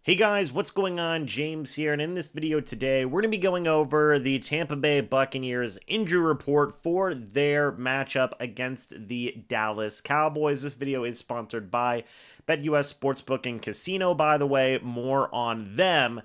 Hey guys, what's going on? James here, and in this video today, we're going to be going over the Tampa Bay Buccaneers injury report for their matchup against the Dallas Cowboys. This video is sponsored by BetUS Sportsbook and Casino, by the way. More on them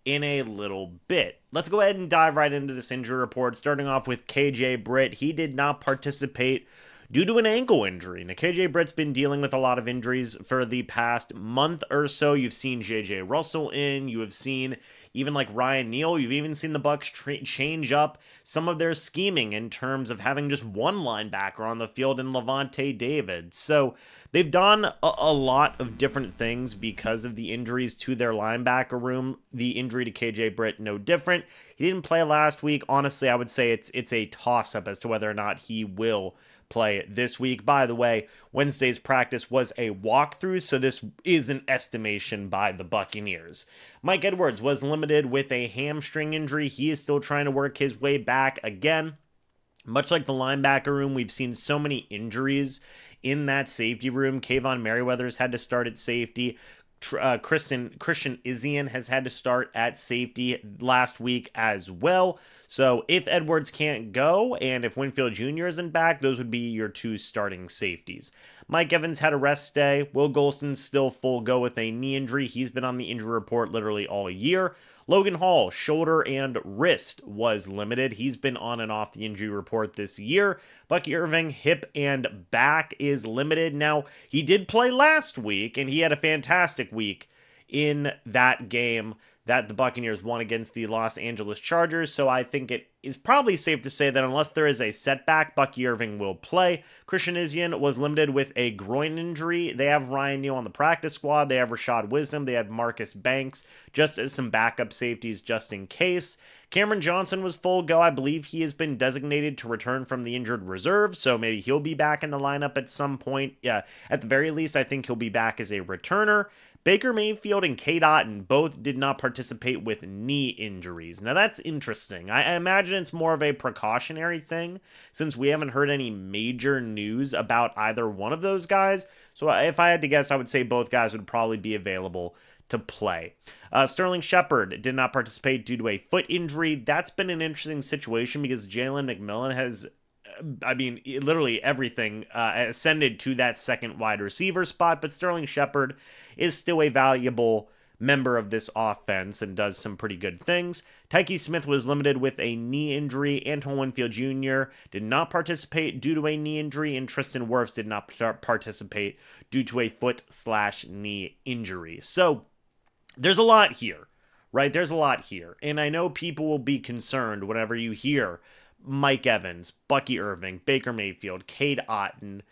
in a little bit. Let's go ahead and dive right into this injury report, starting off with KJ Britt. He did not participate due to an ankle injury. Now, KJ Britt's been dealing with a lot of injuries for the past month or so. You've seen JJ Russell in, you have seen even like Ryan Neal, you've even seen the Bucs change up some of their scheming in terms of having just one linebacker on the field in Levante David. So they've done a lot of different things because of the injuries to their linebacker room. The injury to KJ Britt, no different. He didn't play last week. Honestly, I would say it's a toss-up as to whether or not he will play this week. By the way, Wednesday's practice was a walkthrough, so this is an estimation by the Buccaneers. Mike Edwards was limited with a hamstring injury. He is still trying to work his way back again. Much like the linebacker room, we've seen so many injuries in that safety room. Kayvon Merriweather's had to start at safety. Christian Izien has had to start at safety last week as well. So if Edwards can't go and if Winfield Jr. isn't back, those would be your two starting safeties. Mike Evans had a rest day. Will Golston's still full go with a knee injury. He's been on the injury report literally all year. Logan Hall, shoulder and wrist, was limited. He's been on and off the injury report this year. Bucky Irving, hip and back, is limited. Now, he did play last week, and he had a fantastic week in that game that the Buccaneers won against the Los Angeles Chargers, so I think it is probably safe to say that unless there is a setback, Bucky Irving will play. Christian Izien was limited with a groin injury. They have Ryan Neal on the practice squad. They have Rashad Wisdom. They had Marcus Banks just as some backup safeties just in case. Cameron Johnson was full go. I believe he has been designated to return from the injured reserve, so maybe he'll be back in the lineup at some point. Yeah, at the very least, I think he'll be back as a returner. Baker Mayfield and Cade Otton both did not participate with knee injuries. Now, that's interesting. I imagine it's more of a precautionary thing since we haven't heard any major news about either one of those guys. So if I had to guess, I would say both guys would probably be available to play. Sterling Shepard did not participate due to a foot injury. That's been an interesting situation because Jalen McMillan has literally everything ascended to that second wide receiver spot, but Sterling Shepard is still a valuable member of this offense and does some pretty good things. Tyke Smith was limited with a knee injury. Antoine Winfield Jr. did not participate due to a knee injury, and Tristan Wirfs did not participate due to a foot/knee injury. So there's a lot here, right? There's a lot here, and I know people will be concerned whenever you hear Mike Evans, Bucky Irving, Baker Mayfield, Cade Otton,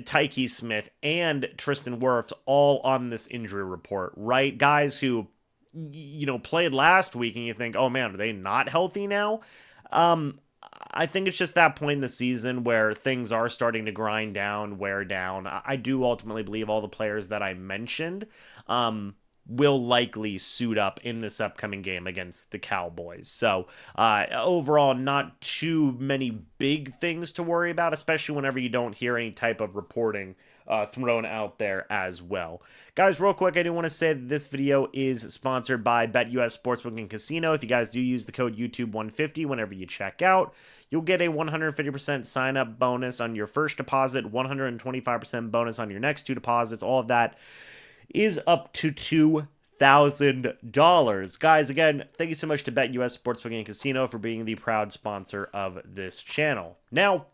Tyke Smith, and Tristan Wirfs all on this injury report, right? Guys who, played last week and you think, oh man, are they not healthy now? I think it's just that point in the season where things are starting to grind down, wear down. I do ultimately believe all the players that I mentioned, will likely suit up in this upcoming game against the Cowboys. So overall, not too many big things to worry about, especially whenever you don't hear any type of reporting thrown out there as well. Guys, real quick, I do want to say that this video is sponsored by BetUS Sportsbook and Casino. If you guys do use the code YouTube150 whenever you check out, you'll get a 150% sign-up bonus on your first deposit, 125% bonus on your next two deposits. All of that is up to $2,000. Guys, again, thank you so much to BetUS Sportsbook and Casino for being the proud sponsor of this channel. Now,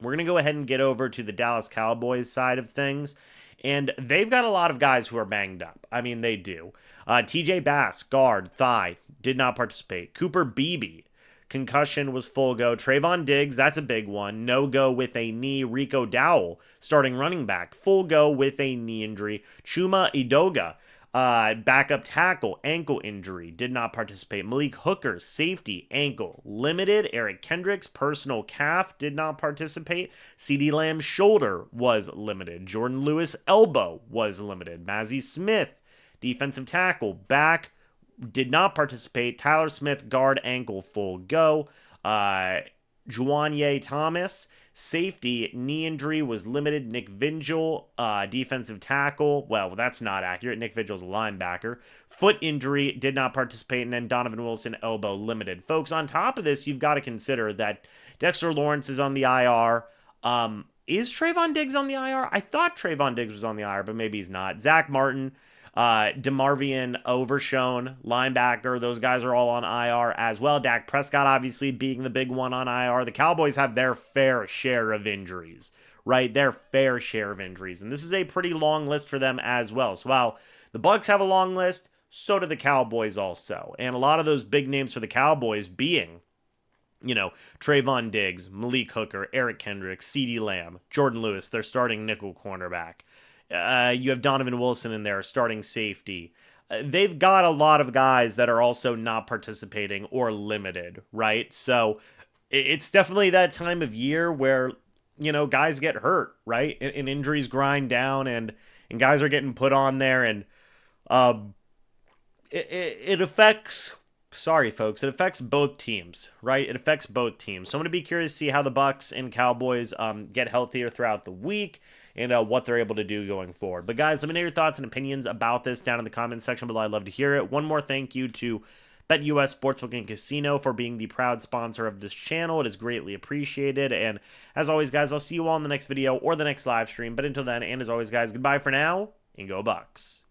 we're going to go ahead and get over to the Dallas Cowboys side of things, and they've got a lot of guys who are banged up. I mean, they do. TJ Bass, guard, thigh, did not participate. Cooper Beebe, concussion, was full go. Trayvon Diggs, that's a big one. No go with a knee. Rico Dowell, starting running back, full go with a knee injury. Chuma Edoga, backup tackle, ankle injury, did not participate. Malik Hooker, safety, ankle, limited. Eric Kendricks, personal calf, did not participate. CeeDee Lamb's shoulder was limited. Jordan Lewis, elbow, was limited. Mazzie Smith, defensive tackle, back, did not participate. Tyler Smith, guard, ankle, full go. Juanye Thomas. Safety, knee injury was limited. Nick Vigil, defensive tackle. Well, that's not accurate. Nick Vigil's a linebacker. Foot injury, did not participate. And then Donovan Wilson, elbow, limited. Folks, on top of this, you've got to consider that Dexter Lawrence is on the IR. Is Trayvon Diggs on the IR? I thought Trayvon Diggs was on the IR, but maybe he's not. Zach Martin, DeMarvion Overshown, linebacker. Those guys are all on IR as well. Dak Prescott, obviously, being the big one on IR. The Cowboys have their fair share of injuries, right? Their fair share of injuries. And this is a pretty long list for them as well. So while the Bucs have a long list, so do the Cowboys also. And a lot of those big names for the Cowboys being, Trayvon Diggs, Malik Hooker, Eric Kendricks, CeeDee Lamb, Jordan Lewis, their starting nickel cornerback. You have Donovan Wilson in there, starting safety. They've got a lot of guys that are also not participating or limited, right? So it's definitely that time of year where, guys get hurt, right? And injuries grind down and guys are getting put on there. And it affects... Sorry, folks. It affects both teams, right? It affects both teams. So I'm going to be curious to see how the Bucs and Cowboys get healthier throughout the week and what they're able to do going forward. But guys, let me know your thoughts and opinions about this down in the comments section below. I'd love to hear it. One more thank you to BetUS Sportsbook and Casino for being the proud sponsor of this channel. It is greatly appreciated. And as always, guys, I'll see you all in the next video or the next live stream. But until then, and as always, guys, goodbye for now and go Bucs.